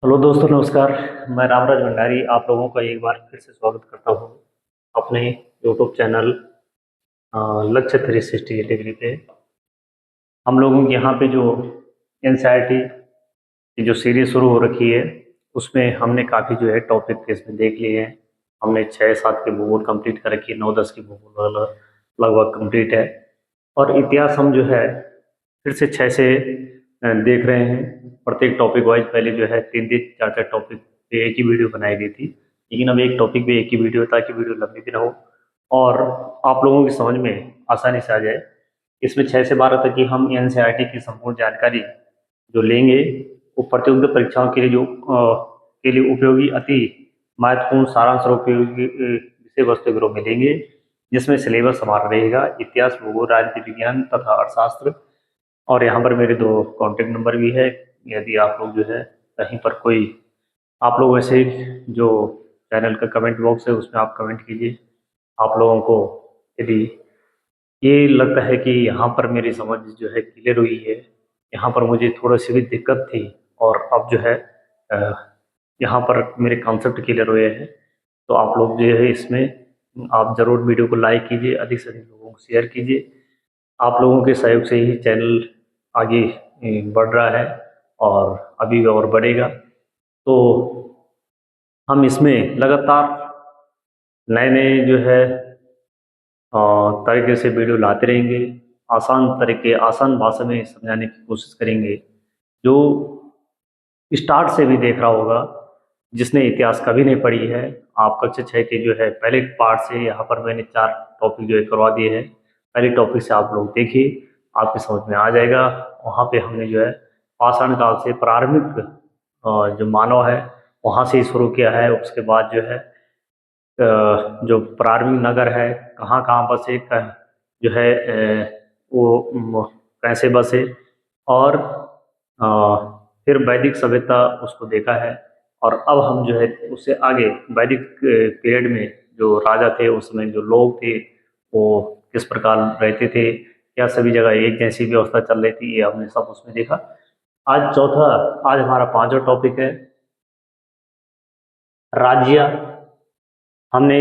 Hello दोस्तों, नमस्कार। मैं रामराज भंडारी आप लोगों का एक बार फिर से स्वागत करता हूँ अपने यूट्यूब चैनल लक्ष्य 360 डिग्री पे। हम लोगों के यहाँ पे जो एनसीईआरटी की जो सीरीज शुरू हो रखी है, उसमें हमने काफ़ी जो है टॉपिक इसमें देख लिए हैं। हमने 6-7 की भूगोल कंप्लीट कर रखी है, 9-10 की भूगोल लगभग कंप्लीट है। और इतिहास हम जो है फिर से 6 से देख रहे हैं। प्रत्येक टॉपिक वाइज पहले जो है 3-3 4-4 टॉपिक पे एक ही वीडियो बनाई गई थी, लेकिन अब एक टॉपिक पे एक ही वीडियो, ताकि वीडियो लंबी भी ना हो और आप लोगों की समझ में आसानी से आ जाए। इसमें 6 से 12 तक की हम एनसीईआरटी की संपूर्ण जानकारी जो लेंगे, वो प्रतियोगिता परीक्षाओं के लिए के लिए उपयोगी अति महत्वपूर्ण सारांश और उपयोगी विषय वस्तु ग्रुप में लेंगे, जिसमें सिलेबस हमारा रहेगा इतिहास, भूगोल, राजनीति विज्ञान तथा अर्थशास्त्र। और यहाँ पर मेरे 2 कॉन्टैक्ट नंबर भी है। यदि आप लोग जो है कहीं पर कोई, आप लोग वैसे जो चैनल का कमेंट बॉक्स है उसमें आप कमेंट कीजिए। आप लोगों को यदि ये लगता है कि यहाँ पर मेरी समझ जो है क्लियर हुई है, यहाँ पर मुझे थोड़ी-सी भी दिक्कत थी और अब जो है अ, यहाँ पर मेरे कॉन्सेप्ट क्लियर हुए हैं, तो आप लोग जो है इसमें आप ज़रूर वीडियो को लाइक कीजिए, अधिक से अधिक लोगों को शेयर कीजिए। आप लोगों के सहयोग से ही चैनल आगे बढ़ रहा है और अभी और बढ़ेगा। तो हम इसमें लगातार नए-नए जो है तरीके से वीडियो लाते रहेंगे। आसान भाषा में समझाने की कोशिश करेंगे। जो स्टार्ट से भी देख रहा होगा, जिसने इतिहास कभी नहीं पढ़ी है, आप कक्षा 6 के जो है पहले पार्ट से यहाँ पर मैंने 4 टॉपिक जो है करवा दिए हैं। पहले टॉपिक से आप लोग देखिए, आपकी समझ में आ जाएगा। वहाँ पे हमने जो है पाषाण काल से प्रारंभिक जो मानव है, वहाँ से ही शुरू किया है। उसके बाद जो है जो प्रारंभिक नगर है, कहाँ-कहाँ बसे, जो है वो कैसे बसे, और फिर वैदिक सभ्यता उसको देखा है। और अब हम जो है उससे आगे वैदिक पीरियड में जो राजा थे, उस समय जो लोग थे, वो किस प्रकार रहते थे, क्या सभी जगह एक जैसी व्यवस्था चल रही थी, ये हमने सब उसमें देखा। आज हमारा 5वां टॉपिक है राज्य। हमने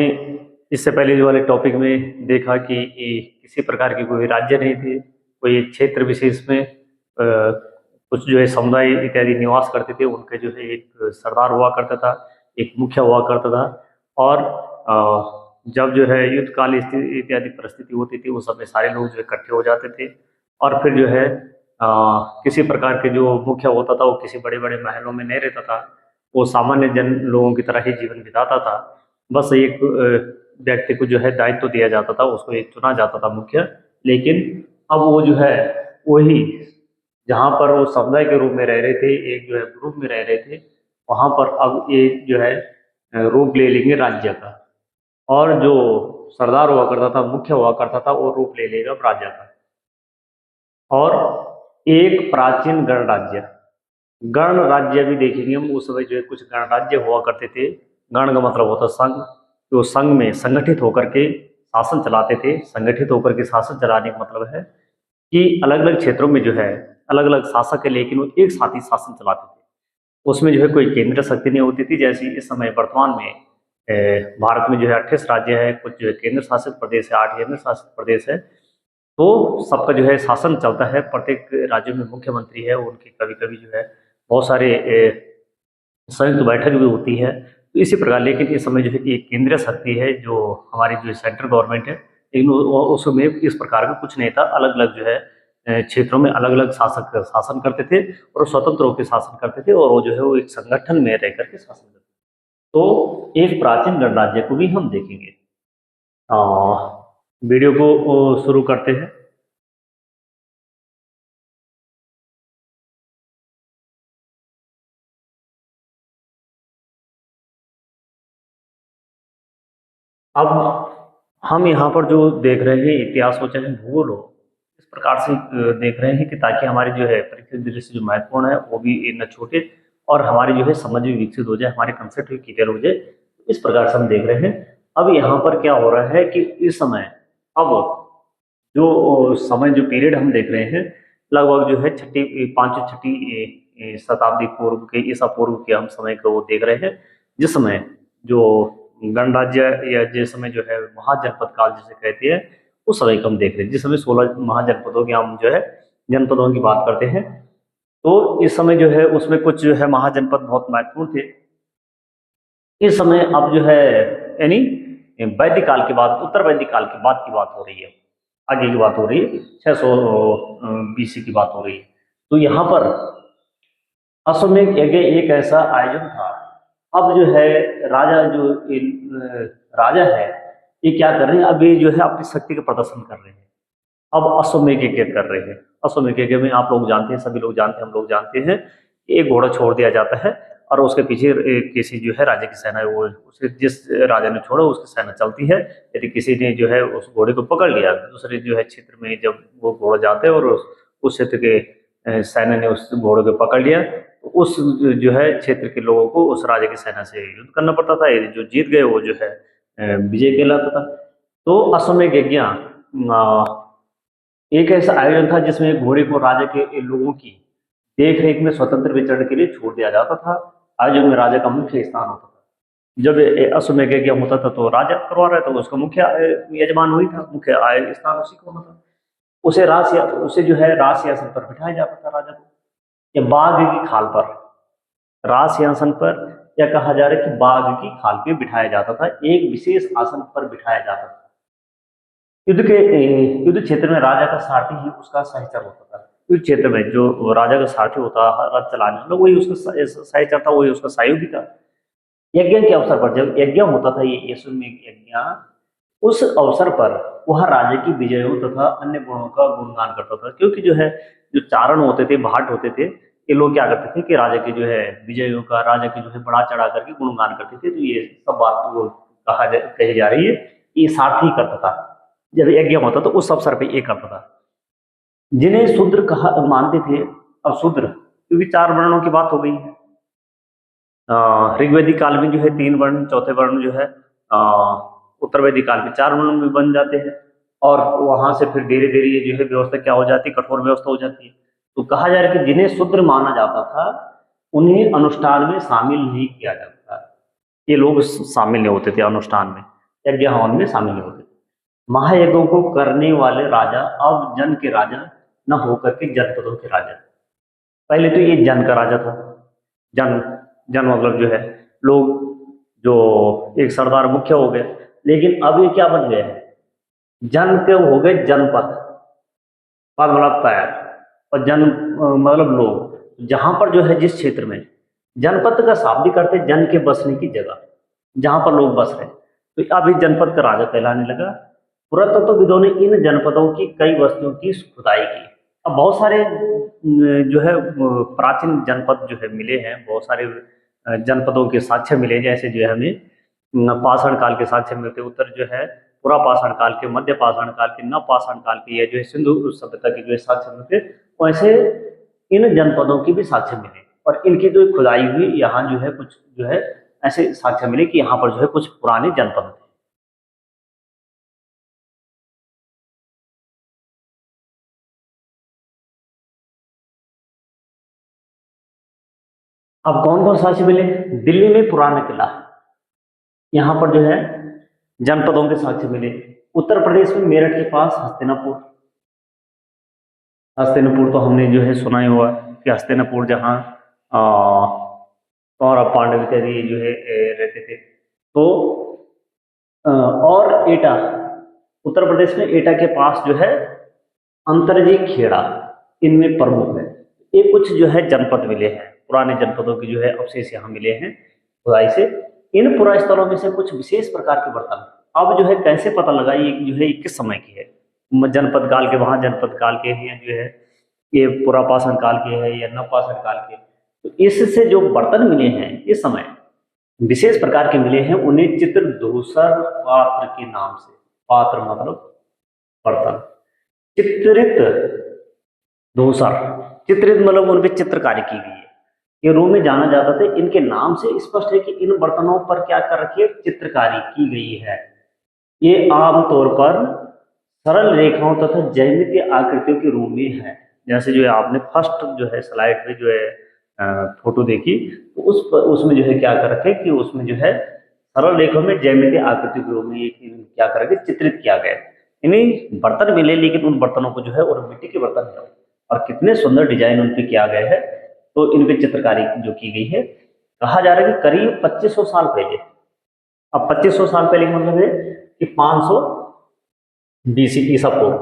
इससे पहले जो वाले टॉपिक में देखा कि ये किसी प्रकार के कोई राज्य नहीं थे, कोई एक क्षेत्र विशेष में कुछ जो है समुदाय इत्यादि निवास करते थे। उनके जो है एक सरदार हुआ करता था, एक मुखिया हुआ करता था। और जब जो है युद्ध काल इत्यादि परिस्थिति होती थी, उस समय सारे लोग जो इकट्ठे हो जाते थे। और फिर जो है किसी प्रकार के जो मुखिया होता था, वो किसी बड़े-बड़े महलों में नहीं रहता था, वो सामान्य जन लोगों की तरह ही जीवन बिताता था। बस एक व्यक्ति को जो है दायित्व दिया जाता था, उसको एक चुना जाता था मुखिया। लेकिन अब वो जो है वही, जहाँ पर वो समुदाय के रूप में रह रहे थे, एक जो है ग्रुप में रह रहे थे, वहाँ पर अब एक जो है रूप ले लेंगे राज्य का। और जो सरदार हुआ करता था, मुख्य हुआ करता था, वो रूप ले लेगा राजा का। और एक प्राचीन गणराज्य, गणराज्य भी देखेंगे हम। उस समय जो है कुछ गणराज्य हुआ करते थे। गण का मतलब होता है संघ। तो संघ में संगठित होकर के शासन चलाते थे। संगठित होकर के शासन चलाने का मतलब है कि अलग-अलग क्षेत्रों में जो है अलग-अलग शासक है, लेकिन वो एक साथ ही शासन चलाते थे। उसमें जो है कोई केंद्र शक्ति नहीं होती थी, जैसे इस समय वर्तमान में भारत में जो है 28 राज्य है, कुछ जो है केंद्र शासित प्रदेश है, 8 केंद्र शासित प्रदेश है। तो सबका जो है शासन चलता है। प्रत्येक राज्य में मुख्यमंत्री है, उनकी कभी-कभी जो है बहुत सारे संयुक्त बैठक भी होती है। तो इसी प्रकार, लेकिन इस समय जो है एक केंद्रीय शक्ति है, जो हमारी जो सेंट्रल गवर्नमेंट है। लेकिन उसमें इस प्रकार का कुछ नहीं था। अलग-अलग जो है क्षेत्रों में अलग-अलग शासक शासन करते थे और स्वतंत्र होकर शासन करते थे, और वो जो है वो एक संगठन में रह करके शासन करते थे। तो एक प्राचीन गणराज्य को भी हम देखेंगे। अ, वीडियो को शुरू करते हैं। अब हम यहाँ पर जो देख रहे हैं, इतिहास हो चाहे भूगोल हो, इस प्रकार से देख रहे हैं कि ताकि हमारी जो है परीक्षा दृष्टि जो महत्वपूर्ण है वो भी न छूटे, और हमारी जो है समझ भी विकसित हो जाए, हमारे कंसेप्ट भी क्लियर हो जाए। इस प्रकार से हम देख रहे हैं। अब यहाँ पर क्या हो रहा है कि इस समय, अब जो समय जो पीरियड हम देख रहे हैं, लगभग जो है छठी, पांचवी छठी शताब्दी पूर्व के, ईसा पूर्व के हम समय को वो देख रहे हैं, जिस समय जो गणराज्य या जिस समय जो है महाजनपद काल जिसे कहते हैं, उस समय को हम देख रहे हैं, जिस समय 16 महाजनपदों की हम जो है जनपदों की बात करते हैं। तो इस समय जो है उसमें कुछ जो है महाजनपद बहुत महत्वपूर्ण थे। इस समय अब जो है यानी वैदिक काल के बाद, उत्तर वैदिक काल के बाद की बात हो रही है, आगे की बात हो रही है, 600 BC की बात हो रही है। तो यहाँ पर अश्वमेध यज्ञ एक ऐसा आयोजन था। अब जो है राजा जो राजा है, ये क्या कर रहे हैं, अब ये जो है अपनी शक्ति का प्रदर्शन कर रहे हैं। अब अश्वमेध यज्ञ कर रहे हैं। अश्वमेध यज्ञ में आप लोग जानते हैं, सभी लोग जानते हैं, हम लोग जानते हैं, एक घोड़ा छोड़ दिया जाता है और उसके पीछे किसी जो है राजा की सेना है, वो उसे जिस राजा ने छोड़ा उसकी सेना चलती है। यदि किसी ने जो है उस घोड़े को पकड़ लिया, दूसरे जो है क्षेत्र में जब वो घोड़ा जाते हैं और उस क्षेत्र के सेना ने उस घोड़े को पकड़ लिया, तो उस जो है क्षेत्र के लोगों को उस राजा की सेना से युद्ध करना पड़ता था। यदि जो जीत गए वो जो है विजय कहलाता था। तो अश्वमेध यज्ञ एक ऐसा आयोजन था जिसमें घोड़े को राजा के लोगों की देख रेख में स्वतंत्र विचरण के लिए छोड़ दिया जाता था। आयोजन में राजा का मुख्य स्थान होता था। जब अश्वमेध यज्ञ होता था तो राजा करवा रहा था, तो उसका मुख्य यजमान वही था, मुख्य आय स्थान उसी को होता था। उसे जो है राज सिंहासन पर बिठाया जाता था राजा को, या बाघ की खाल पर, राज सिंहासन पर, या कहा जा रहा है कि बाघ की खाल पे बिठाया जाता था, एक विशेष आसन पर बिठाया जाता था। युद्ध क्षेत्र में राजा का सारथी ही उसका सहचर होता था। युद्ध क्षेत्र में जो राजा का सारथी होता, रथ चलाने वाला, वही उसका सहचर था, वही उसका सहयोगी था। यज्ञ के अवसर पर जब यज्ञ होता था, ये अश्वमेध यज्ञ, उस अवसर पर वह राजा की विजयों तथा अन्य गुणों का गुणगान करता था। क्योंकि जो है जो चारण होते थे, भाट होते थे, ये लोग क्या करते थे कि राजा के जो है विजयों का, राजा के जो है बढ़ा चढ़ा करके गुणगान करते थे। तो ये सब बात वो कही जा रही है, ये सारथी करता था। जब यज्ञ होता तो उस अवसर पर ये करता था। जिन्हें शूद्र कहा मानते थे, अब शूद्र क्योंकि 4 वर्णों की बात हो गई है। ऋग्वेदिक काल में जो है 3 वर्ण, चौथे वर्ण जो है उत्तर वैदिक काल में 4 वर्ण में बन जाते हैं, और वहां से फिर धीरे धीरे ये जो है व्यवस्था क्या हो जाती है, कठोर व्यवस्था हो जाती है। तो कहा जा रहा है कि जिन्हें शूद्र माना जाता था उन्हें अनुष्ठान में शामिल नहीं किया जाता था। ये लोग शामिल नहीं होते थे अनुष्ठान में, यज्ञ हवन में शामिल नहीं होते थे। महायज्ञों को करने वाले राजा अब जन के राजा न होकर के जनपदों के राजा। पहले तो ये जन का राजा था। जन जन मतलब जो है लोग, जो एक सरदार मुख्य हो गए। लेकिन अब ये क्या बन गए हैं, जन के हो गए जनपद, पद मतलब पैर, और जन मतलब लोग। जहां पर जो है जिस क्षेत्र में, जनपद का शाब्दिक अर्थ है जन के बसने की जगह, जहां पर लोग बस रहे, तो अब इस जनपद का राजा कहलाने लगा। पुरातत्वविदों ने इन जनपदों की कई वस्तुओं की खुदाई की। अब बहुत सारे जो है प्राचीन जनपद जो है मिले हैं, बहुत सारे जनपदों के साक्ष्य मिले, जैसे जो है हमें पाषाण काल के साक्ष्य मिलते, उत्तर जो है पूरा पाषाण काल के, मध्य पाषाण काल के, नव पाषाण काल के, या जो है सिंधु सभ्यता के जो है साक्ष्य मिलते, वैसे इन जनपदों की भी साक्ष्य मिले, और इनकी जो खुदाई हुई यहाँ जो है कुछ जो है ऐसे साक्ष्य मिले कि यहाँ पर जो है कुछ पुराने जनपद थे। अब कौन कौन साक्ष्य मिले, दिल्ली में पुराना किला, यहाँ पर जो है जनपदों के साक्ष्य मिले। उत्तर प्रदेश में मेरठ के पास हस्तिनापुर, हस्तिनापुर तो हमने जो है सुना ही हुआ कि हस्तिनापुर जहाँ कौरव पांडव इत्यादि जो है रहते थे। तो और एटा, उत्तर प्रदेश में एटा के पास जो है अंतरजी खेड़ा, इनमें प्रमुख है। ये कुछ जो है जनपद मिले हैं, पुराने जनपदों के जो है अवशेष यहाँ मिले हैं खुदाई से। इन पुरा स्थलों में से कुछ विशेष प्रकार के बर्तन अब जो है कैसे पता लगा ये जो है किस समय की है, जनपद काल के, वहां जनपद काल के हैं जो है, ये पुरापाषाण काल के है या नवपाषाण काल के। तो इससे जो बर्तन मिले हैं इस समय विशेष प्रकार के मिले हैं, उन्हें चित्र धूसर पात्र के नाम से, पात्र मतलब बर्तन, चित्रित धूसर, चित्रित मतलब उन पर चित्रकारी की गई है, ये रूम में जाना जाता था। इनके नाम से स्पष्ट है कि इन बर्तनों पर क्या कर रखी है, चित्रकारी की गई है। ये आमतौर पर सरल रेखाओं तथा ज्यामितीय आकृतियों के रूप में है। जैसे जो है आपने फर्स्ट जो है स्लाइड पे जो है फोटो देखी, तो उसमें जो है क्या कर रखे कि उसमें जो है सरल रेखों में ज्यामितीय आकृति के रूप में ये क्या कर रखे चित्रित किया गया है। इन्हीं बर्तन मिले, लेकिन उन बर्तनों को जो है और मिट्टी के बर्तन है और कितने सुंदर डिजाइन उन पे किया गया है। तो इन पे चित्रकारी जो की गई है, कहा जा रहा है कि करीब 2500 साल पहले। अब 2500 साल पहले का मतलब है कि 500 बीसी ईसा पूर्व,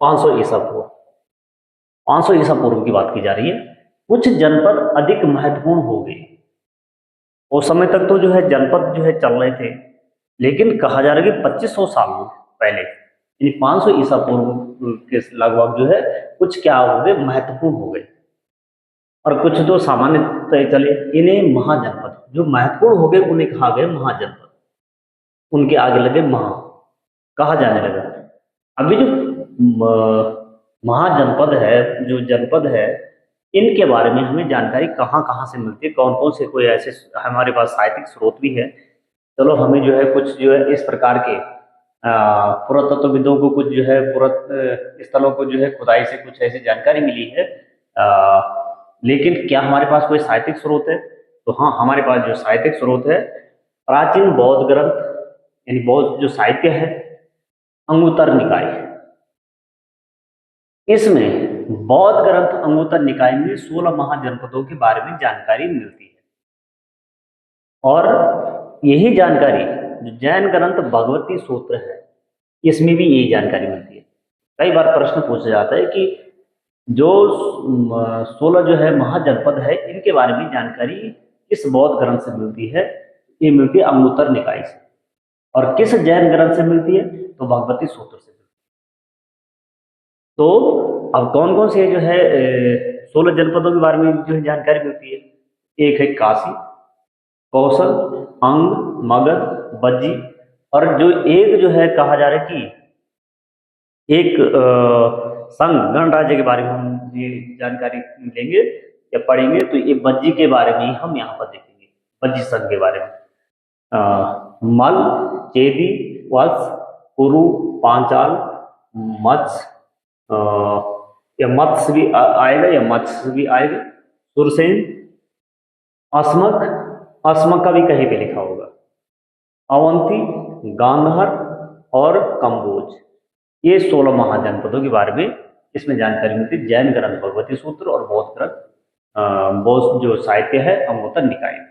500 ईसा पूर्व, 500 ईसा पूर्व की बात की जा रही है। कुछ जनपद अधिक महत्वपूर्ण हो गए। उस समय तक तो जो है जनपद जो है चल रहे थे, लेकिन कहा जा रहा है कि 2500 साल पहले यानी 500 ईसा पूर्व के लगभग जो है कुछ क्या हो गए, महत्वपूर्ण हो गए, और कुछ तो सामान्य तय चले। इन्हें महाजनपद, जो महत्वपूर्ण हो गए उन्हें कहा गया महाजनपद, उनके आगे लगे महा, कहा जाने लगा। अभी जो महाजनपद है, जो जनपद है, इनके बारे में हमें जानकारी कहाँ कहाँ से मिलती है, कौन कौन से कोई ऐसे हमारे पास साहित्यिक स्रोत भी है। चलो हमें जो है कुछ जो है इस प्रकार के पुरातत्वविदों को कुछ जो है स्थलों को जो है खुदाई से कुछ ऐसी जानकारी मिली है, लेकिन क्या हमारे पास कोई साहित्यिक स्रोत है? तो हाँ, हमारे पास जो साहित्यिक स्रोत है, प्राचीन बौद्ध ग्रंथ यानी बौद्ध जो साहित्य है, अंगुत्तर निकाय। इसमें बौद्ध ग्रंथ अंगुत्तर निकाय में 16 महाजनपदों के बारे में जानकारी मिलती है, और यही जानकारी जो जैन ग्रंथ भगवती सूत्र है, इसमें भी यही जानकारी मिलती है। कई बार प्रश्न पूछा जाता है कि जो 16 जो है महाजनपद है, इनके बारे में जानकारी किस बौद्ध ग्रंथ से मिलती है? ये मिलती है अंगुत्तर निकाय से। और किस जैन ग्रंथ से मिलती है? तो भगवती सूत्र से मिलती है। तो अब कौन कौन से जो है 16 जनपदों के बारे में जो है जानकारी मिलती है? एक है काशी, कौशल, अंग, मगध, बज्जी, और जो एक जो है कहा जा रहा है कि एक संघ गणराज्य के बारे में हम ये जानकारी लेंगे या पढ़ेंगे, तो ये बज्जी के बारे में ही हम यहाँ पर देखेंगे, बज्जी संघ के बारे में। मल, चेदी, वत्स, कुरु, पांचाल, मत्स्य, या मत्स्य भी आएगा या मत्स्य भी आएगा, सुरसेन, अस्मक, अस्मक का भी कहीं पे लिखा होगा, अवंती, गांधार और कंबोज। ये 16 महाजनपदों के बारे में इसमें जानकारी मिलती है जैन ग्रंथ भगवती सूत्र और बौद्ध ग्रंथ बौद्ध जो साहित्य है अंगुत्तर निकाय में।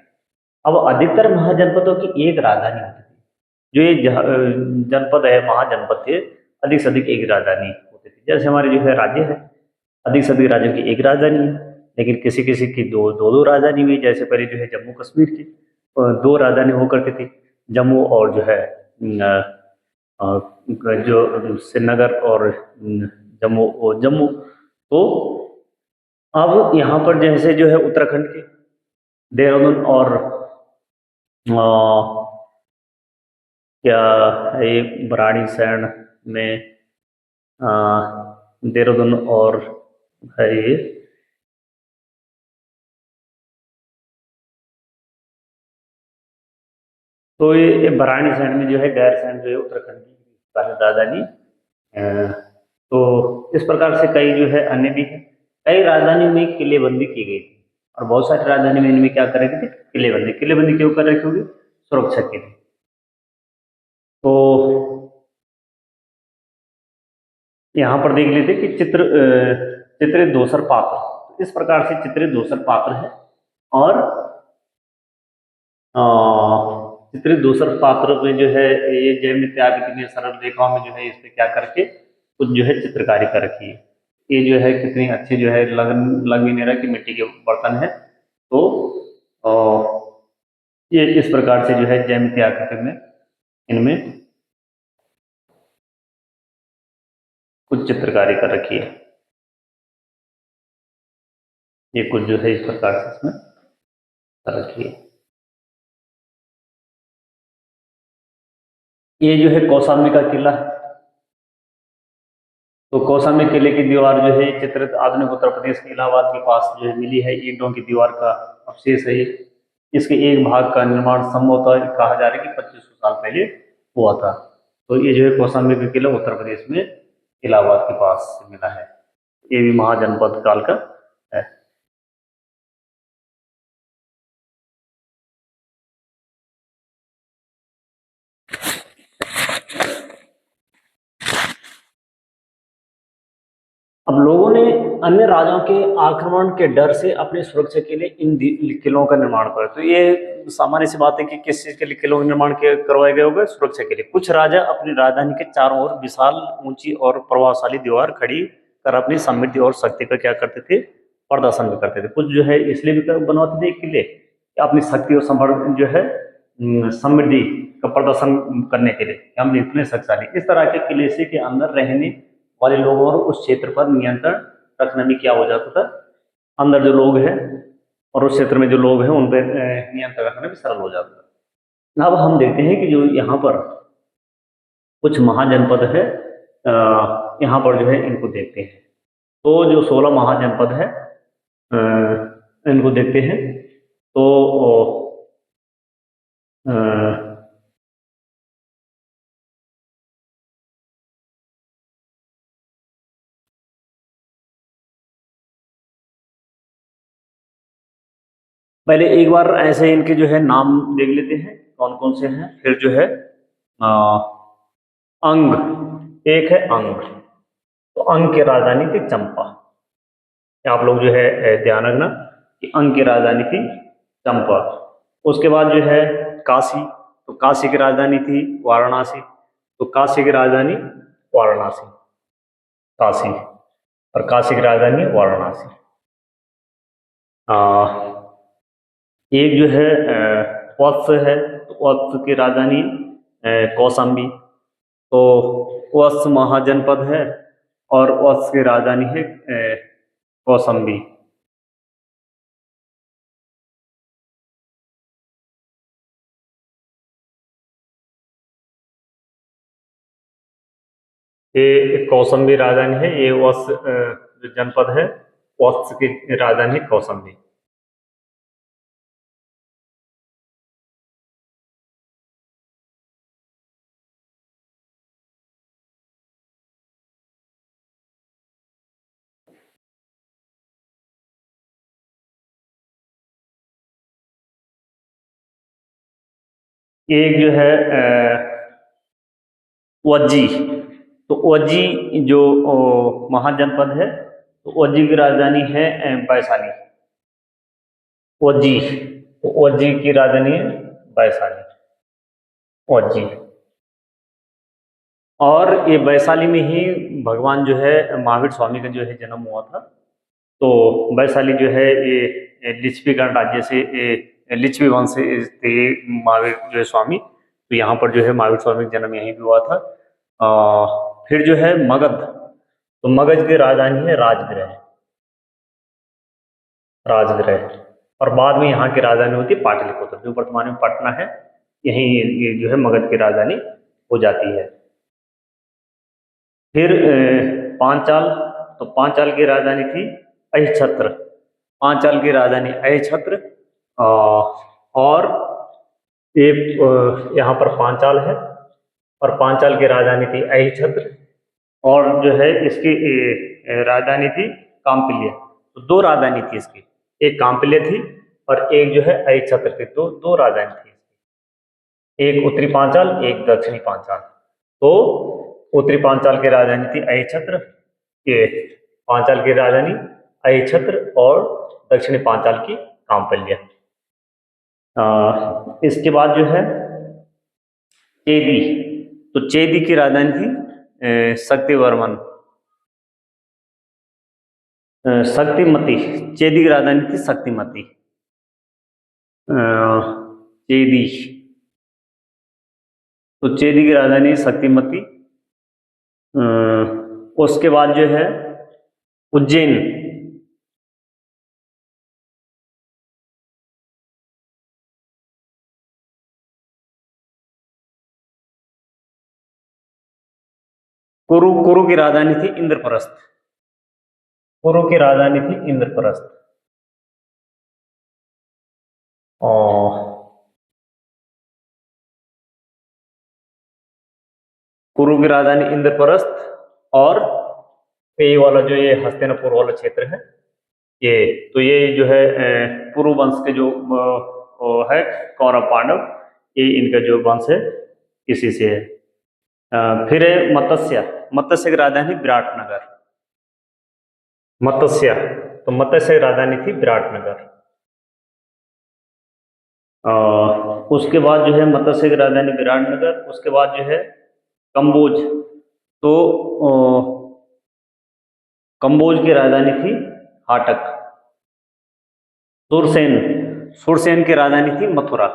अब अधिकतर महाजनपदों की एक राजधानी होती थी। जो ये जनपद है, महाजनपद थे, अधिक से अधिक एक राजधानी होती थी। जैसे हमारे जो है राज्य है, अधिक से अधिक राज्यों की एक राजधानी है, लेकिन किसी किसी की दो राजधानी हुई। जैसे पहले जो है जम्मू कश्मीर की 2 राजधानी हो करती थी, जम्मू और जो है जो श्रीनगर और जम्मू। तो अब यहाँ पर जैसे जो है उत्तराखंड के देहरादून और क्या है भराड़ीसैंण में देहरादून और है ये तो ये भराड़ीसैंण में जो है गैरसैंण जो है उत्तराखंड की राजधानी। तो इस प्रकार से कई जो है अन्य भी है। कई राजधानियों में किलेबंदी की गई थी, और बहुत सारी राजधानी में इनमें क्या कर रखी थी? किलेबंदी। किलेबंदी क्यों कर रखी होगी? सुरक्षा के लिए। तो यहाँ पर देख लेते कि चित्रित दोसर पात्र, इस प्रकार से चित्रित दोसर पात्र है। और चित्रित दोसर पात्र में जो है ये ज्यामितीय आकृति में सरल रेखाओं में जो है इस पे क्या करके कुछ जो है चित्रकारी कर रखी है। ये जो है कितनी अच्छी जो है लग भी नहीं रहा कि मिट्टी के बर्तन है। तो ये इस प्रकार से जो है ज्यामितीय आकृति में इनमें कुछ चित्रकारी कर रखी है। ये कुछ जो है इस प्रकार से इसमें कर रखी है। ये जो है कौशाम्बी का किला है। तो कौशाम्बी किले की दीवार जो है चित्रित आधुनिक उत्तर प्रदेश के इलाहाबाद के पास जो है मिली है। ईंटों की दीवार का अवशेष है। इसके एक भाग का निर्माण संभवतः कहा जा रहा है कि 2500 साल पहले हुआ था। तो ये जो है कौशाम्बी का किला उत्तर प्रदेश में इलाहाबाद के पास मिला है। ये भी महाजनपद काल का है। अब लोगों ने अन्य राजाओं के आक्रमण के डर से अपनी सुरक्षा के लिए इन किलों का निर्माण करा। तो ये सामान्य सी बात है कि किस चीज के लिए किलों का निर्माण करवाए गए होंगे, सुरक्षा के लिए। कुछ राजा अपनी राजधानी के चारों ओर विशाल, ऊंची और प्रभावशाली दीवार खड़ी कर अपनी समृद्धि और शक्ति का क्या करते थे, प्रदर्शन भी करते थे। कुछ जो है इसलिए भी बनवाते थे किले, अपनी शक्ति और जो है समृद्धि का प्रदर्शन करने के लिए, हम इतने शक्तिशाली। इस तरह के किले से के अंदर रहने वाले लोगों और उस क्षेत्र पर नियंत्रण रखने में क्या हो जाता था, अंदर जो लोग हैं और उस क्षेत्र में जो लोग हैं उन पर नियंत्रण रखना भी सरल हो जाता था। अब हम देखते हैं कि जो यहाँ पर कुछ महाजनपद है, यहाँ पर जो है इनको देखते हैं। तो जो 16 महाजनपद है इनको देखते हैं। तो पहले एक बार ऐसे इनके जो है नाम देख लेते हैं कौन कौन से हैं। फिर जो है अंग, एक है अंग। तो अंग की राजधानी थी चंपा। आप लोग जो है ध्यान रखना कि अंग की राजधानी थी चंपा। उसके बाद जो है काशी, तो काशी की राजधानी थी वाराणसी। तो काशी की राजधानी वाराणसी, काशी, और काशी की राजधानी वाराणसी। एक जो है वत्स है, तो वत्स की राजधानी कौशाम्बी। तो वत्स महाजनपद है और वत्स की राजधानी है कौशाम्बी। ये कौशाम्बी राजधानी है, ये वत्स जो जनपद है वत्स की राजधानी कौशाम्बी। एक जो है वज्जी। तो वज्जी जो महाजनपद है, तो वज्जी की राजधानी है वैशाली। वज्जी, तो वज्जी की राजधानी है वैशाली, वज्जी। और ये वैशाली में ही भगवान जो है महावीर स्वामी का जो है जन्म हुआ था। तो वैशाली जो है ये लिच्छवी गणराज्य से, लिच्छवी वंश से थे महावीर जो है स्वामी। तो यहाँ पर जो है महावीर स्वामी का जन्म यहीं भी हुआ था। फिर जो है मगध, तो मगध की राजधानी है राजगृह, राजगृह। और बाद में यहाँ की राजधानी होती है पाटलिपुत्र, जो वर्तमान में पटना है, यहीं ये जो है मगध की राजधानी हो जाती है। फिर पांचाल, तो पांचाल की राजधानी थी अहिछत्र। पांचाल की राजधानी अहिछत्र। और एक यहाँ पर पांचाल है और पांचाल की राजधानी थी अहिछत्र। और जो है इसकी राजधानी थी काम्पिल्य। तो दो राजधानी थी इसकी, एक काम्पिल्य थी और एक जो है अहिछत्र थी। तो दो राजधानी थी, एक उत्तरी पांचाल, एक दक्षिणी पांचाल। तो उत्तरी पांचाल की राजधानी थी अहिछत्र, ये पांचाल की राजधानी अहिछत्र और दक्षिणी पांचाल की काम्पिल्य। इसके बाद जो है चेदी, तो चेदी की राजधानी थी शक्तिवर्मन, शक्तिमती। चेदी की राजधानी थी शक्तिमती, चेदी। तो चेदी की राजधानी शक्तिमती। उसके बाद जो है उज्जैन, कुरु, कुरु की राजधानी थी इंद्रप्रस्थ। कुरु की राजधानी थी इंद्रप्रस्थ। और कुरु की राजधानी इंद्रप्रस्थ। और ये वाला जो ये हस्तिनापुर वाला क्षेत्र है, ये तो ये जो है पुरु वंश के जो है कौरव पांडव, ये इनका जो वंश है इसी से है। फिर है मत्स्य, मत्स्य की राजधानी विराटनगर। मत्स्य, तो मत्स्य की राजधानी थी विराटनगर। उसके बाद जो है मत्स्य की राजधानी विराटनगर, उसके बाद जो है कंबोज। तो कंबोज की राजधानी थी हाटक। सुरसेन, सुरसेन की राजधानी थी मथुरा।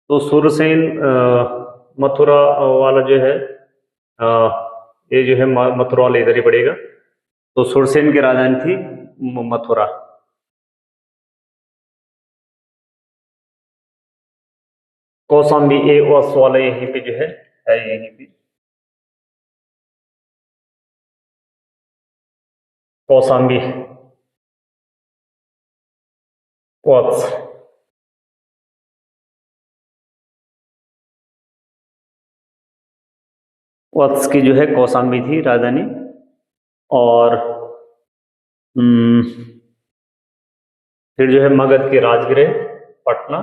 तो सुरसेन मथुरा वाला जो है ये जो है मथुरा वाला इधर ही पड़ेगा। तो सुरसेन की राजधानी थी मथुरा। कौशाम्बी, ए ओस वाला यहीं पे जो है यहीं पे कौशाम्बी वत्स। वत्स की जो है कौशाम्बी थी राजधानी। और हम्म, फिर जो है मगध की राजगृह पटना।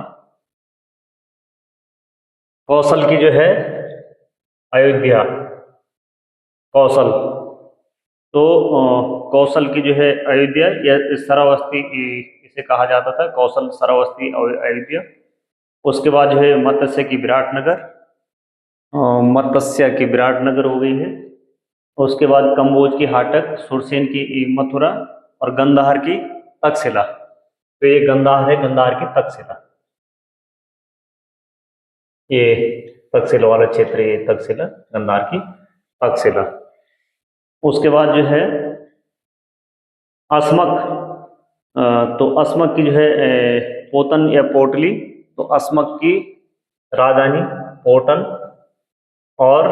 कौशल की जो है अयोध्या, कौशल। तो कौशल की जो है अयोध्या या श्रावस्ती इसे कहा जाता था, कौशल श्रावस्ती और अयोध्या। उसके बाद जो है मत्स्य की विराटनगर, मत्स्य की विराटनगर हो गई है। उसके बाद कंबोज की हाटक, सुरसेन की मथुरा, और गंधार की तक्षशिला। तो ये गंधार है, गंधार की तक्षशिला, ये तक्षशिला वाला क्षेत्र, ये तक्षशिला, गंधार की तक्षशिला। उसके बाद जो है अस्मक। तो अस्मक की जो है पोतन या पोटली। तो अस्मक की राजधानी पोटन। और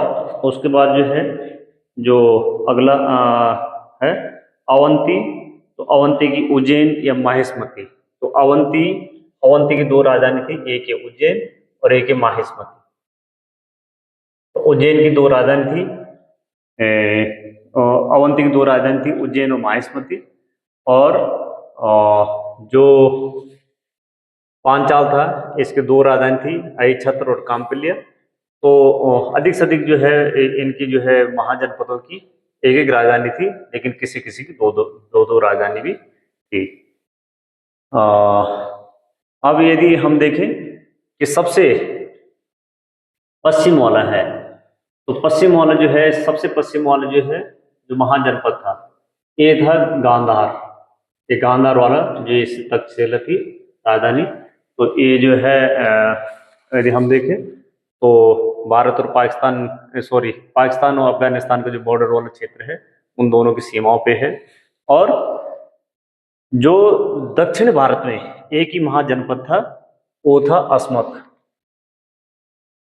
उसके बाद जो है जो अगला है अवंती। तो अवंती की उज्जैन या माहिष्मति। तो अवंती, अवंती की दो राजधानी थी, एक है उज्जैन और एक है माहिष्मति। तो उज्जैन की दो राजधानी थी, अवंती की दो राजधानी थी उज्जैन और माहिष्मति। और जो पांचाल था, इसके दो राजधानी थी, अहिछत्र और काम्पिल्य। तो अधिक से अधिक जो है इनकी जो है महाजनपदों की एक एक राजधानी थी, लेकिन किसी किसी की दो दो राजधानी भी थी। अब यदि हम देखें कि सबसे पश्चिम वाला है, तो पश्चिम वाला जो है, सबसे पश्चिम वाला जो है जो महाजनपद था, ये था गांधार। ये गांधार वाला जो इस तक्षशिला थी राजधानी। तो ये जो है यदि हम देखें तो भारत और पाकिस्तान, सॉरी, पाकिस्तान और अफगानिस्तान का जो बॉर्डर वाला क्षेत्र है, उन दोनों की सीमाओं पे है। और जो दक्षिण भारत में एक ही महाजनपद था, वो था अस्मक,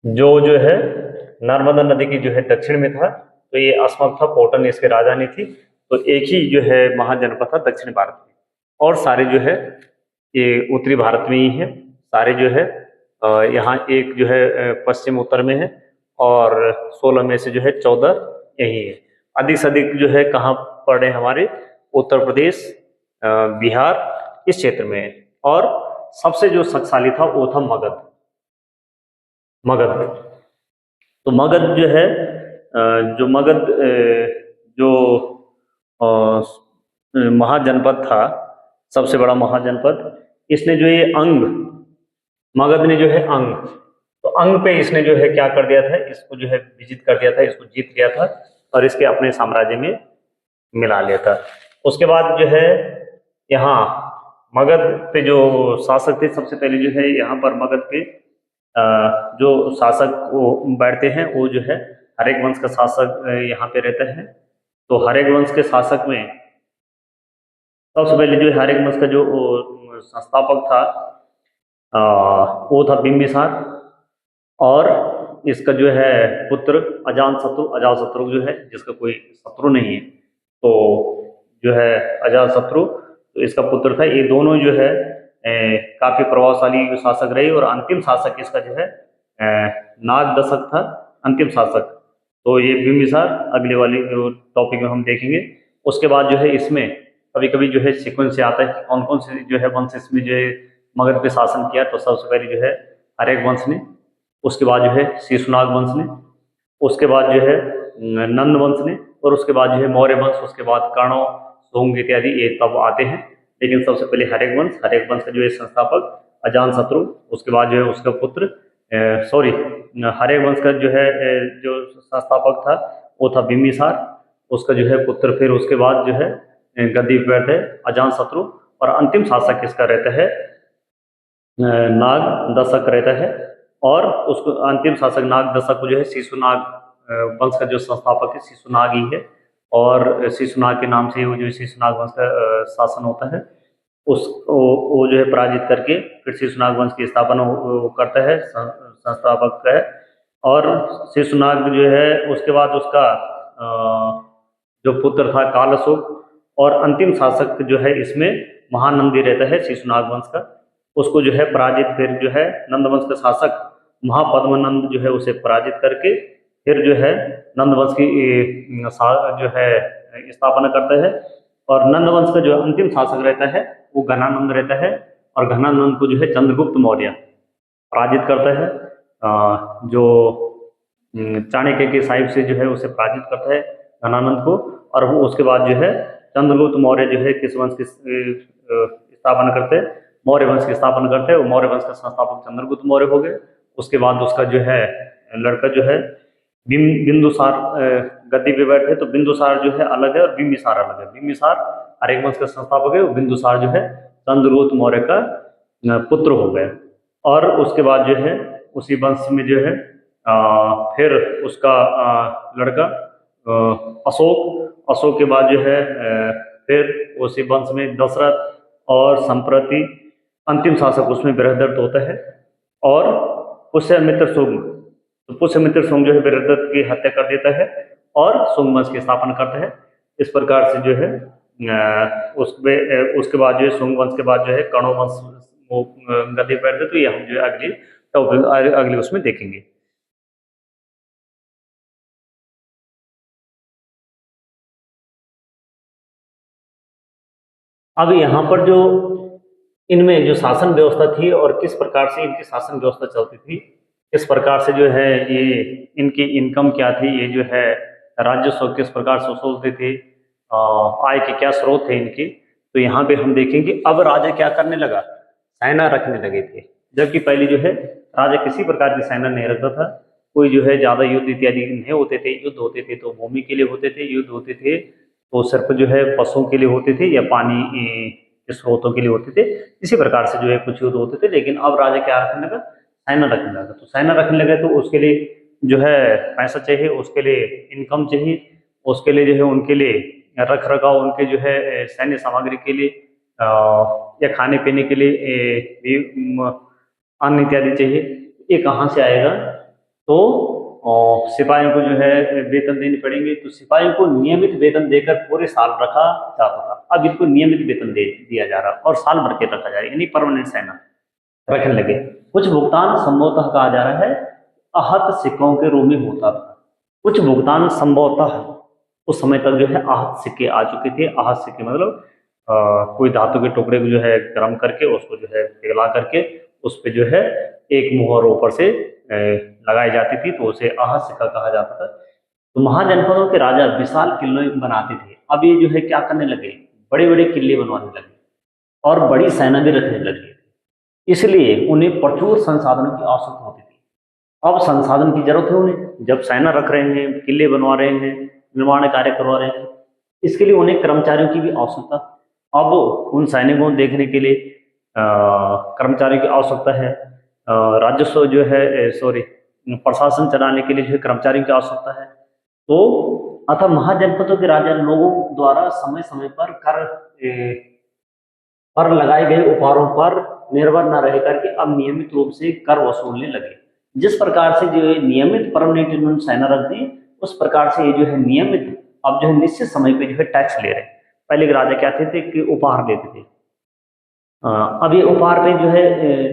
जो है नर्मदा नदी की जो है दक्षिण में था। तो ये अस्मक था, पोटन इसकी राजधानी थी। तो एक ही जो है महाजनपद था दक्षिण भारत में, और सारे जो है ये उत्तरी भारत में ही है। सारे जो है यहाँ एक जो है पश्चिम उत्तर में है, और 16 में से जो है 14 यही है। अधिक से अधिक जो है कहाँ पड़े हमारे, उत्तर प्रदेश, बिहार, इस क्षेत्र में है। और सबसे जो शक्तिशाली था वो था मगध। मगध, तो मगध जो है जो मगध जो महाजनपद था, सबसे बड़ा महाजनपद, इसने जो ये अंग, मगध ने जो है अंग, तो अंग पे इसने जो है क्या कर दिया था, इसको जो है विजित कर दिया था, इसको जीत लिया था और इसके अपने साम्राज्य में मिला लिया था। उसके बाद जो है यहाँ मगध पे जो शासक थे, सबसे पहले जो है यहाँ पर मगध पे जो शासक वो बैठते हैं, वो जो है हरेक वंश का शासक यहाँ पे रहता है। तो हरेक वंश के शासक में सबसे पहले जो है हरेक वंश का जो संस्थापक था वो था बिंबिसार। और इसका जो है पुत्र अजातशत्रु, अजातशत्रु जो है जिसका कोई शत्रु नहीं है, तो जो है अजातशत्रु, तो इसका पुत्र था। ये दोनों जो है काफी प्रभावशाली शासक रहे, और अंतिम शासक इसका जो है नाग दशक था, अंतिम शासक। तो ये बिंबिसार अगले वाले टॉपिक में हम देखेंगे। उसके बाद जो है इसमें कभी कभी जो है सीक्वेंस से आता है कि कौन कौन से जो है वंश इसमें जो है मगध पे शासन किया। तो सबसे पहले जो है हरेक वंश ने, उसके बाद जो है शिशुनाग वंश ने, उसके बाद जो है नंद वंश ने, और उसके बाद जो है मौर्य वंश, उसके बाद कर्ण, सोंग इत्यादि ये तब आते हैं। लेकिन सबसे पहले हर्यक वंश का जो है संस्थापक अजातशत्रु, उसके बाद जो है उसका पुत्र हर्यक वंश का जो है जो संस्थापक था वो था बिंबिसार, उसका जो है पुत्र, फिर उसके बाद जो है गद्दी पर बैठे अजातशत्रु, और अंतिम शासक किसका रहता है, नाग दशक रहता है। और उसको अंतिम शासक नाग दशक को जो है शिशुनाग वंश का जो संस्थापक है शिशुनाग ही है, और शिशुनाग के नाम से वो जो शिशुनाग वंश का शासन होता है, वो जो है पराजित करके फिर शिशुनाग वंश की स्थापना वो करता है, संस्थापक है। और शिशुनाग जो है उसके बाद उसका जो पुत्र था कालशोक, और अंतिम शासक जो है इसमें महानंदी रहता है शिशुनाग वंश का, उसको जो है पराजित, फिर जो है नंदवंश का शासक महापद्मनंद जो है उसे पराजित करके फिर जो है नंदवंश की जो है स्थापना करता है। और नंदवंश का जो अंतिम शासक रहता है वो घनानंद रहता है, और घनानंद को जो है चंद्रगुप्त मौर्य पराजित करता है, जो चाणक्य के साहिब से जो है उसे पराजित करता है घनानंद को। और वो उसके बाद जो है चंद्रगुप्त मौर्य जो है किस वंश की स्थापना करते हैं, मौर्य वंश की स्थापना करते हैं। मौर्य वंश का संस्थापक चंद्रगुप्त मौर्य हो गए। उसके बाद उसका जो है लड़का जो है बिंदुसार गद्दी पे बैठे, तो बिंदुसार जो है अलग है और बिंबिसार अलग है। बिंबिसार हर्यक वंश का संस्थापक है, बिंदुसार जो है चंद्रगुप्त मौर्य का पुत्र हो गए। और उसके बाद जो है उसी वंश में जो है फिर उसका लड़का अशोक के बाद जो है फिर उसी वंश में दशरथ, और संप्रति अंतिम शासक उसमें बृहदत्त होता है। और पुष्यमित्र शुंग, तो पुष्यमित्र शुंग जो है बृहदत्त की हत्या कर देता है और शुंग वंश की स्थापना करता है। इस प्रकार से जो है उसके बाद जो है शुंग वंश के बाद जो है कणो वंश गद्दी पर बैठते, तो ये हम जो है अगली उसमें देखेंगे। अब यहाँ पर जो इनमें जो शासन व्यवस्था थी और किस प्रकार से इनकी शासन व्यवस्था चलती थी, किस प्रकार से जो है ये इनकी इनकम क्या थी, ये जो है राजस्व किस प्रकार से वसूलते थे, आय के क्या स्रोत थे इनकी, तो यहाँ पे हम देखेंगे। अब राजा क्या करने लगा, सेना रखने लगे थे। जबकि पहले जो है राजा किसी प्रकार की सेना नहीं रखता था, कोई जो है ज्यादा युद्ध इत्यादि नहीं होते थे। युद्ध होते थे तो भूमि के लिए होते थे, युद्ध होते थे तो सिर्फ जो है पशुओं के लिए होते थे या पानी के स्रोतों के लिए होते थे। इसी प्रकार से जो है कुछ युद्ध होते थे। लेकिन अब राजा क्या रखने लगा, सेना रखने लगा। तो सेना रखने लगे तो उसके लिए जो है पैसा चाहिए, उसके लिए इनकम चाहिए, उसके लिए जो है उनके लिए रख रखाव, उनके जो है सैन्य सामग्री के लिए या खाने पीने के लिए भी अन्न इत्यादि चाहिए। ये कहाँ से आएगा, तो सिपाहियों को जो है वेतन देने पड़ेंगे। तो सिपाहियों को नियमित वेतन देकर पूरे साल रखा जाता था। अब इनको नियमित वेतन दिया जा रहा और साल भर के रखा जा रहा है, यानी परमानेंट सेना रखने लगे। कुछ भुगतान संभवतः कहा जा रहा है आहत सिक्कों के रूप में होता था। कुछ भुगतान संभवतः उस समय तक जो है आहत सिक्के आ चुके थे। आहत सिक्के मतलब कोई धातु के टुकड़े को जो है गर्म करके उसको जो है पिघला करके उस पर जो है एक मुहर ऊपर से लगाई जाती थी, तो उसे आहत सिक्का कहा जाता था। तो महाजनपदों के राजा विशाल किले बनाते थे। अब ये जो है क्या करने लगे, बड़े बड़े किले बनवाने लगे और बड़ी सेना भी रखने लगे। इसलिए उन्हें प्रचुर संसाधनों की आवश्यकता होती थी। अब संसाधन की जरूरत है उन्हें, जब सेना रख रहे हैं, किले बनवा रहे हैं, निर्माण कार्य करवा रहे हैं, इसके लिए उन्हें कर्मचारियों की भी आवश्यकता। अब उन सैनिकों को देखने के लिए कर्मचारियों की आवश्यकता है। राजस्व जो है प्रशासन चलाने के लिए जो है कर्मचारियों की आवश्यकता है। तो अतः महाजनपदों के राजा लोगों द्वारा समय समय पर लगाए गए उपहारों पर निर्भर न रह करके अब नियमित रूप से कर वसूलने लगे। जिस प्रकार से जो है नियमित परमानेंट इन्होंने सेना रख दी, उस प्रकार से ये जो है नियमित अब जो है निश्चित समय पे जो है टैक्स ले रहे हैं। पहले के राजा क्या थे कि उपहार देते थे, अब ये उपहार पे जो है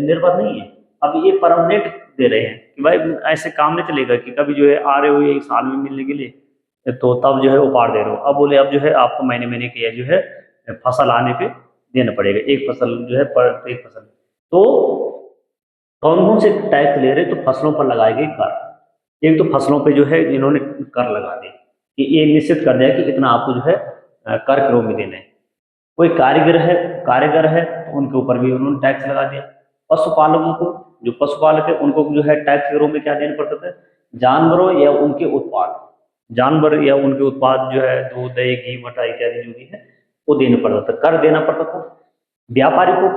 निर्भर नहीं है, अब ये परमानेंट दे रहे हैं कि भाई ऐसे काम नहीं चलेगा कि कभी जो है आ रहे हो एक साल में मिलने के लिए तो तब जो है उपहार दे रहे हो। अब बोले अब जो है आपको महीने महीने के जो है फसल आने पे देना पड़ेगा, एक फसल जो है पर एक फसल। तो कौन कौन से टैक्स ले रहे, तो फसलों पर लगाए गए कर। एक तो फसलों पे जो है इन्होंने कर लगा दिए कि ये निश्चित कर दिया कि इतना आपको जो है कर के रूप में देना है। कोई कारीगर है तो उनके ऊपर भी उन्होंने टैक्स लगा दिया। पशुपालकों को, जो पशुपालक है उनको जो है टैक्स के रूप में क्या देना पड़ता था, जानवरों या उनके उत्पाद, जानवर या उनके उत्पाद जो है दूध दही घी मठा इत्यादि जो भी है वो देना पड़ता था, कर देना पड़ता था। व्यापारी को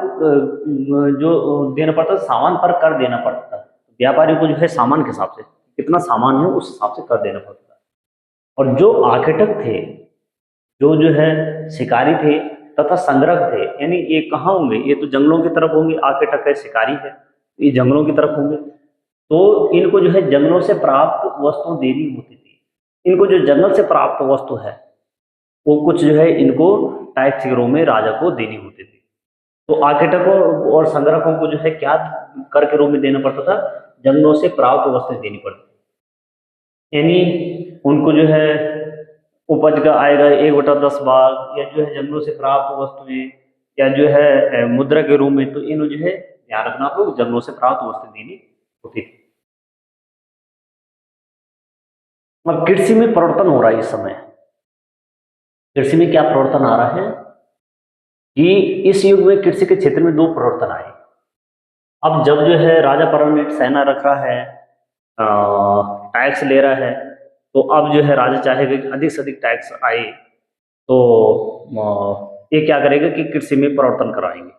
जो देना पड़ता था, सामान पर कर देना पड़ता था। व्यापारी को जो है सामान के हिसाब से, कितना सामान है उस हिसाब से कर देना पड़ता था। और जो आखेटक थे, जो है शिकारी थे तथा संग्रह थे, यानी ये कहाँ होंगे, ये तो जंगलों की तरफ होंगे, आखेटक है शिकारी है, ये जंगलों की तरफ होंगे। तो इनको जो है जंगलों से प्राप्त वस्तु देनी होती थी। इनको जो जंगल से प्राप्त वस्तु है वो कुछ जो है इनको टैक्स के रूप में राजा को देनी होती थी। तो आखेटकों और संग्रहों को जो है क्या कर के रूप में देना पड़ता था, जंगलों से प्राप्त वस्तु देनी पड़ती थी। यानी उनको जो है उपज का आएगा 1/10 भाग, या जो है जंगलों से प्राप्त वस्तुएं, या जो है मुद्रा के रूप में, तो इन्हों जो है ध्यान रखना आप लोग, जंगलों से प्राप्त वस्तु देनी होती थी। अब कृषि में परिवर्तन हो रहा है इस समय। कृषि में क्या परिवर्तन आ रहा है कि इस युग में कृषि के क्षेत्र में दो परिवर्तन आए। अब जब जो है राजा परमानेंट सेना रख रहा है, टैक्स ले रहा है, तो अब जो है राजा चाहेगा कि अधिक से अधिक टैक्स आए, तो ये क्या करेगा कि कृषि में परिवर्तन कराएंगे।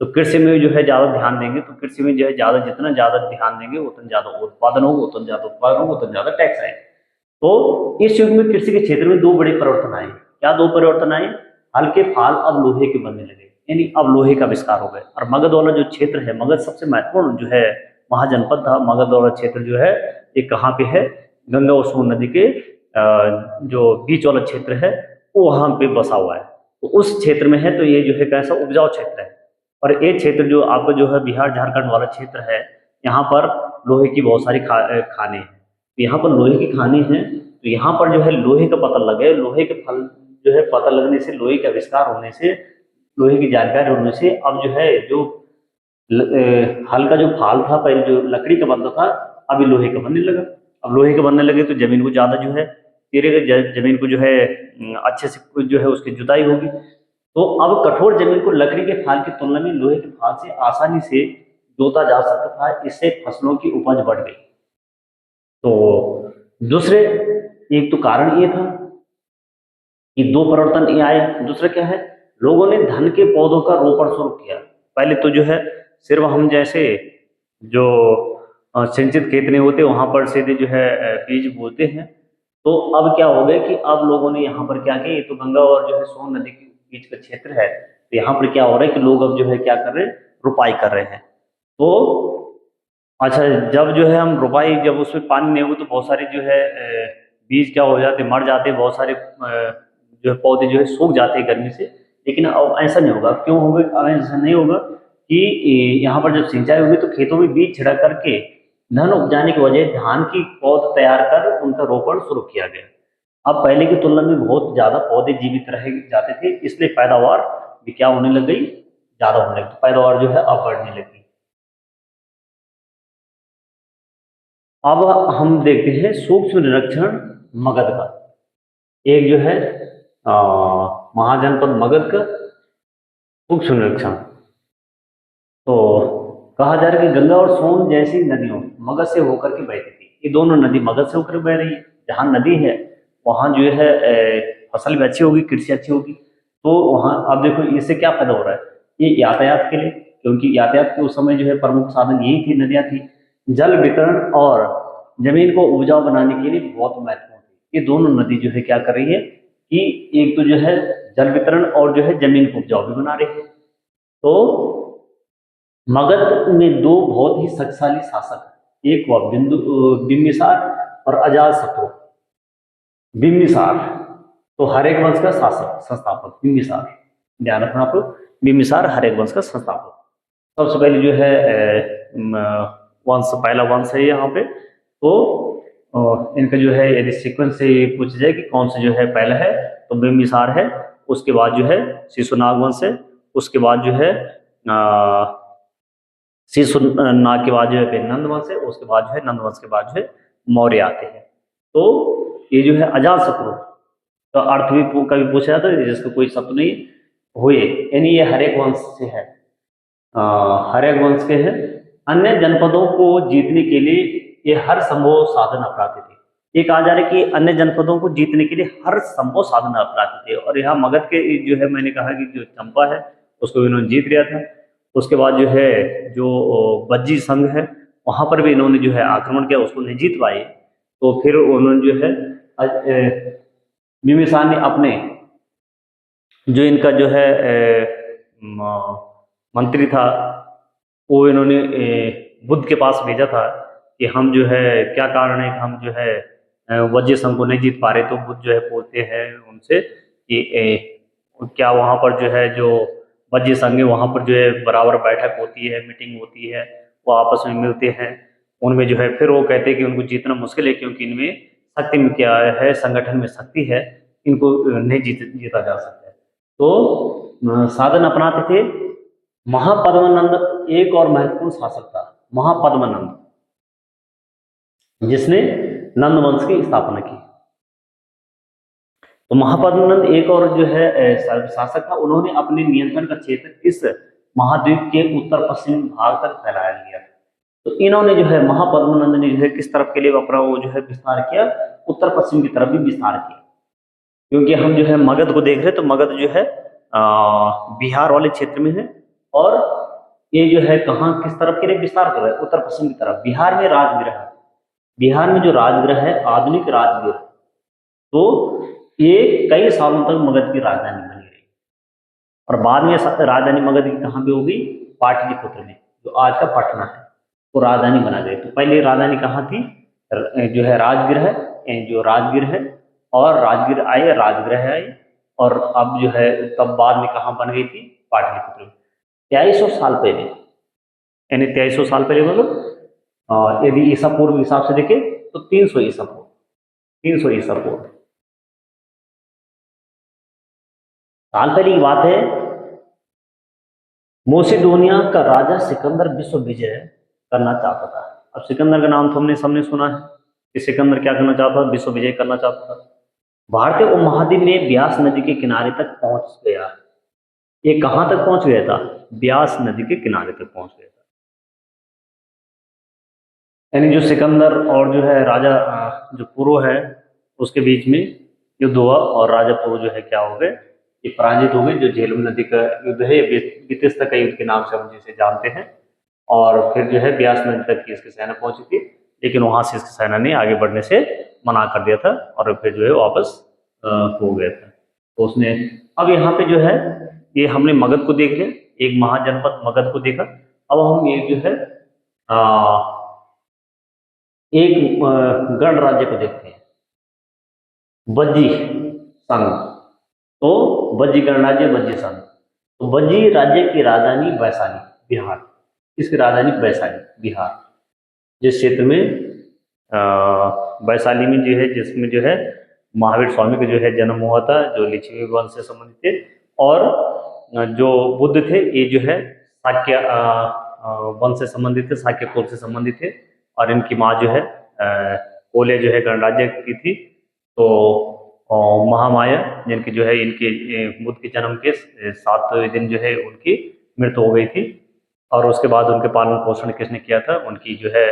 तो कृषि में जो है ज़्यादा ध्यान देंगे, तो कृषि में जो है ज़्यादा, जितना ज़्यादा ध्यान देंगे उतना ज़्यादा उत्पादन होगा, उतना ज़्यादा टैक्स आएगा। तो इस युग में कृषि के क्षेत्र में दो बड़े परिवर्तन आए। क्या दो परिवर्तन आए? हल्के फाल अब लोहे के बनने लगे, यानी अब लोहे का आविष्कार हो गया। और मगध वाला जो क्षेत्र है, मगध सबसे महत्वपूर्ण जो है महाजनपद था। मगध वाला क्षेत्र जो है ये कहाँ पे है, गंगा और सोन नदी के जो बीच वाला क्षेत्र है वो वहाँ पे बसा हुआ है। तो उस क्षेत्र में है, तो ये जो है कैसा उपजाऊ क्षेत्र है। और ये क्षेत्र जो आपका जो है बिहार झारखंड वाला क्षेत्र है, यहाँ पर लोहे की बहुत सारी खाने हैं। तो यहाँ पर लोहे की खाने हैं, तो यहाँ पर जो है लोहे का पता लगे, लोहे के फल जो है पता लगने से, लोहे के आविष्कार होने से, लोहे की जानकारी होने से, अब जो है जो हल का जो फाल था पहले जो लकड़ी का बनता था, अभी लोहे का बनने लगा। अब लोहे के बनने लगे तो जमीन को ज्यादा जो है तेरे जमीन को जो है अच्छे से जो है उसकी जुताई होगी। तो अब कठोर जमीन को लकड़ी के फाल की तुलना में लोहे के फाल से आसानी से जोता जा सकता था। इससे फसलों की उपज बढ़ गई। तो दूसरे, एक तो कारण ये था कि दो परिवर्तन ये आए। दूसरा क्या है, लोगों ने धन के पौधों का रोपण शुरू किया। पहले तो जो है सिर्फ हम जैसे जो सिंचित खेत नहीं होते वहां पर सीधे जो है बीज बोते हैं। तो अब क्या हो गया कि अब लोगों ने यहाँ पर क्या किया, ये तो गंगा और जो है सोन नदी के बीच का क्षेत्र है, तो यहाँ पर क्या हो रहा है कि लोग अब जो है क्या कर रहे हैं, रुपाई कर रहे हैं। तो अच्छा, जब जो है हम रुपाई, जब उसमें पानी नहीं होगा तो बहुत सारे जो है बीज क्या हो जाते, मर जाते, बहुत सारे जो है पौधे जो है सूख जाते हैं गर्मी से। लेकिन अब ऐसा नहीं होगा। क्यों होगा? अब ऐसा नहीं होगा कि यहाँ पर जब सिंचाई होगी तो खेतों में बीज छिड़क करके धन उपजाने की वजह धान की पौध तैयार कर उनका रोपण शुरू किया गया। अब पहले की तुलना में बहुत ज्यादा पौधे जीवित रह जाते थे, इसलिए पैदावार भी क्या होने लग गई, ज्यादा होने लगी। पैदावार जो है अब बढ़ने लगी। अब हम देखते हैं सूक्ष्म निरीक्षण मगध का। एक जो है महाजनपद मगध का सूक्ष्म निरीक्षण। तो कहा जा रहा है कि गंगा और सोन जैसी नदियों मगध से होकर के बहती थी। ये दोनों नदी मगध से होकर बह रही है। जहाँ नदी है वहाँ जो है फसल भी अच्छी होगी, कृषि अच्छी होगी। तो वहाँ अब देखो इससे क्या फायदा हो रहा है, ये यातायात के लिए, क्योंकि यातायात के उस समय जो है प्रमुख साधन यही थी, नदियाँ थी। जल वितरण और जमीन को उपजाऊ बनाने के लिए बहुत महत्वपूर्ण थी। ये दोनों नदी जो है क्या कर रही है कि एक तो जो है जल वितरण और जो है जमीन को उपजाऊ भी बना रही है। तो मगध में दो बहुत ही शक्तिशाली शासक हैं। एक हुआ बिम्बिसार और अजातशत्रु। बिम्बिसार तो हर एक वंश का शासक, संस्थापक बिम्बिसार, ध्यान रखना आप लोग, बिम्बिसार हर एक वंश का संस्थापक। सबसे पहले जो है वंश, पहला वंश है यहाँ पे। तो इनका जो है यदि सीक्वेंस से पूछा जाए कि कौन सा जो है पहला है, तो बिम्बिसार है। उसके बाद जो है शिशुनाग वंश है। उसके बाद जो है शिशुनाग के बाद जो है फिर नंद वंश है। उसके बाद जो है नंद वंश के बाद जो है मौर्य आते हैं। तो ये जो है अजातशत्रु का अर्थ भी कभी पूछा जाता है, जिसका कोई शब्द नहीं। हुए, यानी ये हरेक वंश से है, हरेक वंश के हैं। अन्य जनपदों को जीतने के लिए ये हर संभव साधन अपनाते थे। ये कहा जा रहा है कि अन्य जनपदों को जीतने के लिए हर संभव साधन अपनाते थे। और यहाँ मगध के जो है, मैंने कहा कि जो चंपा है उसको इन्होंने जीत लिया था। उसके बाद जो है जो बज्जी संघ है वहां पर भी इन्होंने जो है आक्रमण किया, उसको नहीं जीत पाए। तो फिर उन्होंने जो है बिम्बिसार ने अपने जो इनका जो है मंत्री था वो इन्होंने बुद्ध के पास भेजा था कि हम जो है क्या कारण है कि हम जो है वज्र संघ को नहीं जीत पा रहे। तो बुद्ध जो है पूछते हैं उनसे कि क्या वहाँ पर जो है जो वज्र संघ है वहाँ पर जो है बराबर बैठक होती है, मीटिंग होती है, वो आपस में मिलते हैं, उनमें जो है फिर वो कहते हैं कि उनको जीतना मुश्किल है क्योंकि इनमें शक्ति में क्या है, संगठन में शक्ति है, इनको नहीं जीता जा सकता है। तो साधन अपनाते थे। महापद्मनंद एक और महत्वपूर्ण शासक था, महापद्मनंद, जिसने नंद वंश की स्थापना की। तो महापद्मनंद एक और जो है शासक था। उन्होंने अपने नियंत्रण का क्षेत्र इस महाद्वीप के उत्तर पश्चिम भाग तक फैला लिया। तो इन्होंने जो है महापद्मनंद ने जो है किस तरफ के लिए अपना वो जो है विस्तार किया, उत्तर पश्चिम की तरफ भी विस्तार किया। क्योंकि हम जो है मगध को देख रहे हैं तो मगध जो है बिहार वाले क्षेत्र में है, और ये जो है कहाँ किस तरफ के लिए विस्तार कर रहा है, उत्तर पश्चिम की तरफ। बिहार में राजगृह है, बिहार में जो राजगृह है आधुनिक राजगृह, तो ये कई सालों तक मगध की राजधानी बनी रही। और बाद में राजधानी मगध की कहाँ पे होगी, पाटलिपुत्र में, जो आज का पटना है, वो राजधानी बना गई। तो पहले राजधानी कहाँ थी, जो है राजगृह, जो राजगृह है, और राजगृह आए, राजगृह आए, और अब जो है तब बाद में कहाँ बन गई थी, पाटलिपुत्र में। 2300 साल पहले, यानी 2300 साल पहले मतलब यदि ईसा पूर्व के हिसाब से देखें तो 300 ईसा पूर्व, 300 ईसा पूर्व साल पहले की बात है। मोसिडोनिया का राजा सिकंदर विश्व विजय करना चाहता था। अब सिकंदर का नाम तो हमने सबने सुना है कि सिकंदर क्या करना चाहता था, विश्व विजय करना चाहता था। भारतीय उपमहाद्वीप में ब्यास नदी के किनारे तक पहुंच गया। ये कहां तक पहुंच गया था, ब्यास नदी के किनारे तक पहुंच गया था। यानी जो सिकंदर और जो है राजा जो पुरो है उसके बीच में युद्ध हुआ, और राजा पुरो जो है क्या हो गए, ये पराजित हो गए। जो झेलम नदी का युद्ध है, वितिस्ता का युद्ध के नाम से हम जिसे जानते हैं। और फिर जो है ब्यास नदी तक की इसकी सेना पहुंची थी, लेकिन वहां से इसकी सेना ने आगे बढ़ने से मना कर दिया था, और फिर जो है वापस हो गया था। तो उसने अब यहाँ पे जो है ये हमने मगध को देख लिया, एक महाजनपद मगध को देखा। अब हम ये जो है एक गणराज्य को देखते हैं, बज्जी संघ। तो बज्जी गणराज्य, बज्जी संघ। तो बज्जी राज्य की राजधानी वैशाली, बिहार। इसकी राजधानी वैशाली, बिहार। जिस क्षेत्र में वैशाली में जो है, जिसमें जो है महावीर स्वामी का जो है जन्म हुआ था, जो लिच्छवी वंश से संबंधित थे। और जो बुद्ध थे ये जो है शाक्य वंश से संबंधित थे, शाक्य कुल से संबंधित थे। और इनकी माँ जो है कोले जो है गणराज्य की थी। तो महामाया, जिनकी जो है इनके बुद्ध के जन्म के 7वें दिन जो है उनकी मृत्यु हो गई थी। और उसके बाद उनके पालन पोषण किसने किया था, उनकी जो है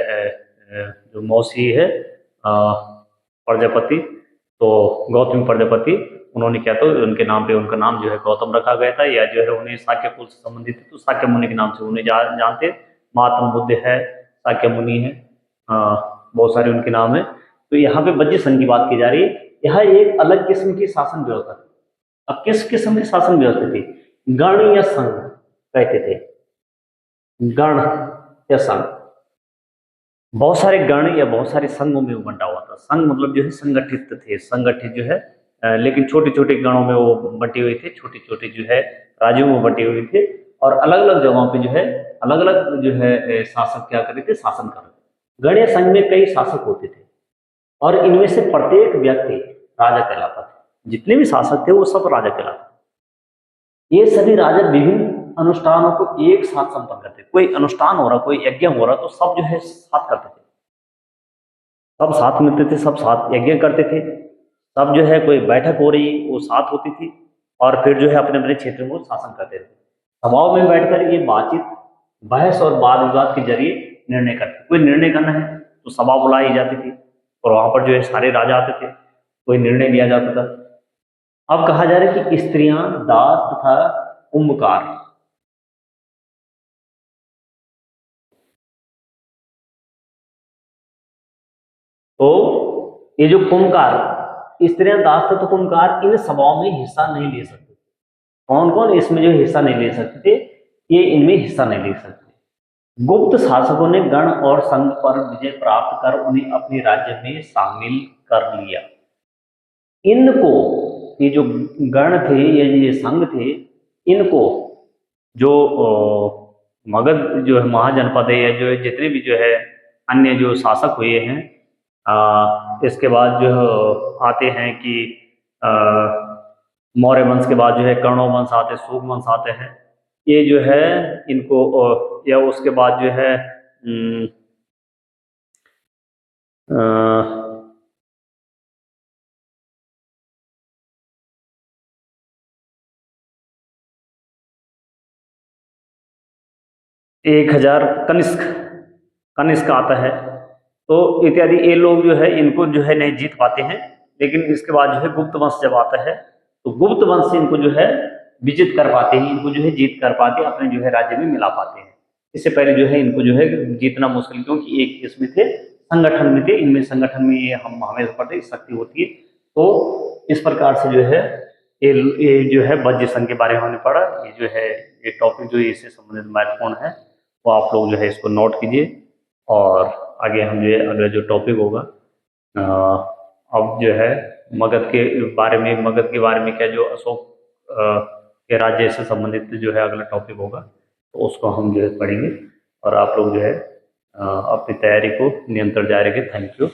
जो मौसी है प्रजापति, तो गौतमी प्रजापति, उन्होंने क्या, तो उनके नाम पे उनका नाम जो है गौतम रखा गया था। या जो है उन्हें शाक्य कुल से संबंधित तो शाक्य मुनि के नाम से उन्हें जानते। महात्मा बुद्ध है, शाक्य मुनि है, बहुत सारे उनके नाम है। तो यहाँ पे बज्जी संघ की बात की जा रही है। यह एक अलग किस्म की शासन व्यवस्था थी। अब किस किस्म की शासन व्यवस्था थी, गण या संघ कहते थे, गण या संघ। बहुत सारे गण या बहुत सारे संघों में वो बंटा हुआ था। संघ मतलब जो है संगठित थे, संगठित जो है लेकिन छोटे छोटे गणों में वो बंटे हुए थे, छोटे छोटे जो है राज्यों में बंटे हुए थे। और अलग अलग जगहों पे जो है अलग अलग जो है शासक क्या कर रहे थे, शासन कर रहे थे। गण या संघ में कई शासक होते थे, और इनमें से प्रत्येक व्यक्ति राजा कहलाता था। जितने भी शासक थे वो सब राजा कहलाते। ये सभी राजा विभिन्न अनुष्ठानों को एक साथ संपन्न करते। कोई अनुष्ठान हो रहा, कोई यज्ञ हो रहा, तो सब जो है साथ करते थे, सब साथ मिलते थे, सब साथ यज्ञ करते थे। सब जो है कोई बैठक हो रही वो साथ होती थी। और फिर जो है अपने अपने क्षेत्र को शासन करते थे। सभाओं में बैठकर ये बातचीत, बहस और वाद विवाद के जरिए निर्णय करते। कोई निर्णय करना है तो सभा बुलाई जाती थी और वहां पर जो है सारे राजा आते थे, कोई निर्णय लिया जाता था। अब कहा जा रहा है कि स्त्रियां, दास तथा कुंभकार, तो ये जो कुंभकार, स्त्रियां, दास तथा कुंभकार इन सभाओं में हिस्सा नहीं ले सकते। कौन कौन इसमें जो हिस्सा नहीं ले सकते थे, ये इनमें हिस्सा नहीं ले सकते। गुप्त शासकों ने गण और संघ पर विजय प्राप्त कर उन्हें अपने राज्य में शामिल कर लिया। इनको, ये जो गण थे या ये संघ थे, इनको जो मगध जो है महाजनपद है, या जो जितने भी जो है अन्य जो शासक हुए हैं, इसके बाद जो आते हैं कि मौर्य वंश के बाद जो है कर्ण वंश आते, सूग वंश आते हैं, ये जो है इनको, या उसके बाद जो है अ, 1000 कनिष्क, कनिष्क आता है, तो इत्यादि ये लोग जो है इनको जो है नहीं जीत पाते हैं। लेकिन इसके बाद जो है गुप्त वंश जब आता है, तो गुप्त वंश से इनको जो है विजित कर पाते हैं, इनको जो है जीत कर पाते हैं, अपने जो है राज्य में मिला पाते हैं। इससे पहले जो है इनको जो है जीतना मुश्किल, क्योंकि एक इसमें थे, संगठन में थे, इनमें संगठन में ये हम हमेशा पढ़ते हैं शक्ति होती है। तो इस प्रकार से जो है ये जो है वज्र संघ के बारे में हमने पढ़ा। ये जो है ये टॉपिक जो इससे संबंधित महत्वपूर्ण है, वो आप लोग जो है इसको नोट कीजिए। और आगे हम जो है अगला जो टॉपिक होगा, अब जो है मगध के बारे में, मगध के बारे में क्या, जो अशोक के राज्य से संबंधित जो है अगला टॉपिक होगा, तो उसको हम जो है पढ़ेंगे। और आप लोग जो है अपनी तैयारी को निरंतर जारी रखें। Thank you.